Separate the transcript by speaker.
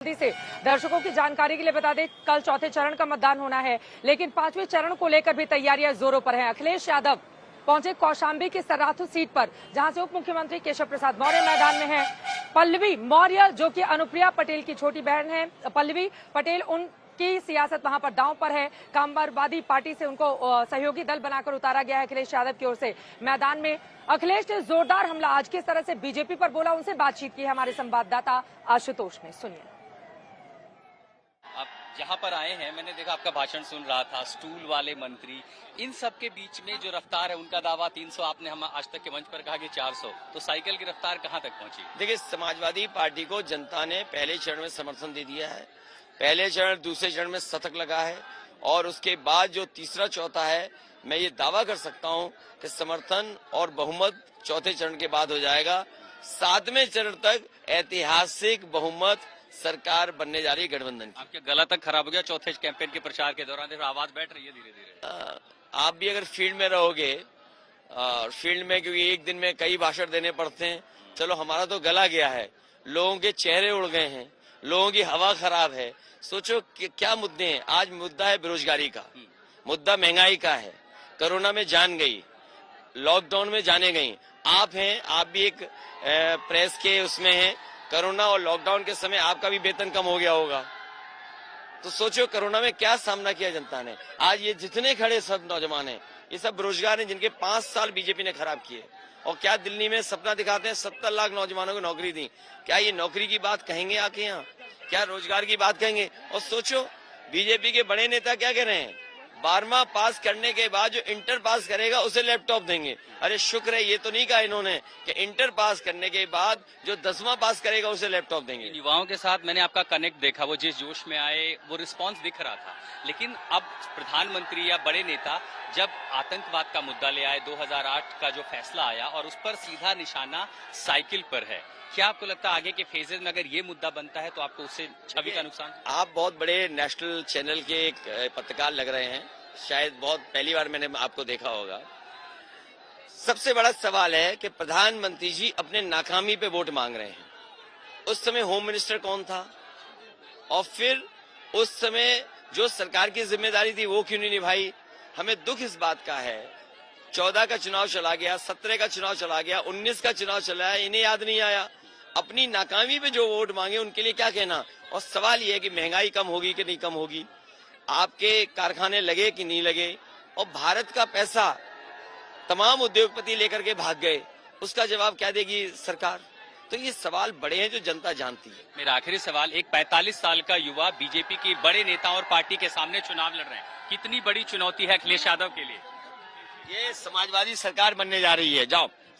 Speaker 1: जल्दी से दर्शकों की जानकारी के लिए बता दें, कल चौथे चरण का मतदान होना है, लेकिन पांचवें चरण को लेकर भी तैयारियां जोरों पर हैं। अखिलेश यादव पहुंचे कौशाम्बी की सराथू सीट पर, जहां से उप मुख्यमंत्री केशव प्रसाद मौर्य मैदान में हैं। पल्लवी मौर्य, जो कि अनुप्रिया पटेल की छोटी बहन है, पल्लवी पटेल, उनकी सियासत वहां पर दांव पर है। कामवादी पार्टी से उनको सहयोगी दल बनाकर उतारा गया है अखिलेश यादव की ओर से मैदान में। अखिलेश ने जोरदार हमला आज किस तरह से बीजेपी पर बोला, उनसे बातचीत की है हमारे संवाददाता आशुतोष ने। सुनिए।
Speaker 2: आप जहां पर आए हैं, मैंने देखा आपका भाषण सुन रहा था, स्टूल वाले मंत्री, इन सब के बीच में जो रफ्तार है, उनका दावा 300, आपने हम आज तक के मंच पर कहा कि 400, तो साइकिल की रफ्तार कहां तक पहुंची?
Speaker 3: देखिए, समाजवादी पार्टी को जनता ने पहले चरण में समर्थन दे दिया है। पहले चरण दूसरे चरण में शतक लगा है, और उसके बाद जो तीसरा चौथा है, मैं ये दावा कर सकता हूं कि समर्थन और बहुमत चौथे चरण के बाद हो जाएगा। सातवें चरण तक ऐतिहासिक बहुमत सरकार बनने जा रही है गठबंधन की।
Speaker 2: आपका गला तक खराब हो गया चौथे कैंपेन के प्रचार के दौरान, देखो आवाज बैठ रही है धीरे धीरे।
Speaker 3: आप भी अगर फील्ड में रहोगे, फील्ड में क्योंकि एक दिन में कई भाषण देने पड़ते हैं, चलो हमारा तो गला गया है, लोगों के चेहरे उड़ गए हैं, लोगों की हवा खराब है। सोचो कि क्या मुद्दे हैं। आज मुद्दा है बेरोजगारी का, मुद्दा महंगाई का है, कोरोना में जान गई, लॉकडाउन में जाने गई। आप हैं, आप भी एक प्रेस के उसमें हैं, कोरोना और लॉकडाउन के समय आपका भी वेतन कम हो गया होगा। तो सोचो कोरोना में क्या सामना किया जनता ने। आज ये जितने खड़े सब नौजवान हैं, ये सब बेरोजगार हैं, जिनके 5 साल बीजेपी ने खराब किए। और क्या दिल्ली में सपना दिखाते हैं 70 लाख नौजवानों को नौकरी दी। क्या ये नौकरी की बात कहेंगे आके यहाँ? क्या रोजगार की बात कहेंगे? और सोचो बीजेपी के बड़े नेता क्या कह रहे हैं, 12वां पास करने के बाद जो इंटर पास करेगा उसे लैपटॉप देंगे। अरे शुक्र है ये तो नहीं कहा इन्होंने कि इंटर पास करने के बाद जो 10वां पास करेगा उसे लैपटॉप देंगे।
Speaker 2: युवाओं के साथ मैंने आपका कनेक्ट देखा, वो जिस जोश में आए, वो रिस्पांस दिख रहा था। लेकिन अब प्रधानमंत्री या बड़े नेता जब आतंकवाद का मुद्दा ले आए, 2008 का जो फैसला आया, और उस पर सीधा निशाना साइकिल पर है, क्या आपको लगता है आगे के फेजेज में अगर ये मुद्दा बनता है तो आपको उससे छवि का नुकसान?
Speaker 3: आप बहुत बड़े नेशनल चैनल के एक पत्रकार लग रहे हैं, शायद बहुत पहली बार मैंने आपको देखा होगा। सबसे बड़ा सवाल है कि प्रधानमंत्री जी अपने नाकामी पे वोट मांग रहे हैं। उस समय होम मिनिस्टर कौन था, और फिर उस समय जो सरकार की जिम्मेदारी थी वो क्यों नहीं निभाई? हमें दुख इस बात का है, 14 का चुनाव चला गया, 17 का चुनाव चला गया, 19 का चुनाव चला है, इन्हें याद नहीं आया। अपनी नाकामी पे जो वोट मांगे उनके लिए क्या कहना। और सवाल ये है कि महंगाई कम होगी कि नहीं कम होगी, आपके कारखाने लगे कि नहीं लगे, और भारत का पैसा तमाम उद्योगपति लेकर के भाग गए, उसका जवाब क्या देगी सरकार? तो ये सवाल बड़े हैं जो जनता जानती है।
Speaker 2: मेरा आखिरी सवाल, एक 45 साल का युवा बीजेपी की बड़े नेता और पार्टी के सामने चुनाव लड़ रहे हैं, कितनी बड़ी चुनौती है अखिलेश यादव के लिए?
Speaker 3: ये समाजवादी सरकार बनने जा रही है। जाओ।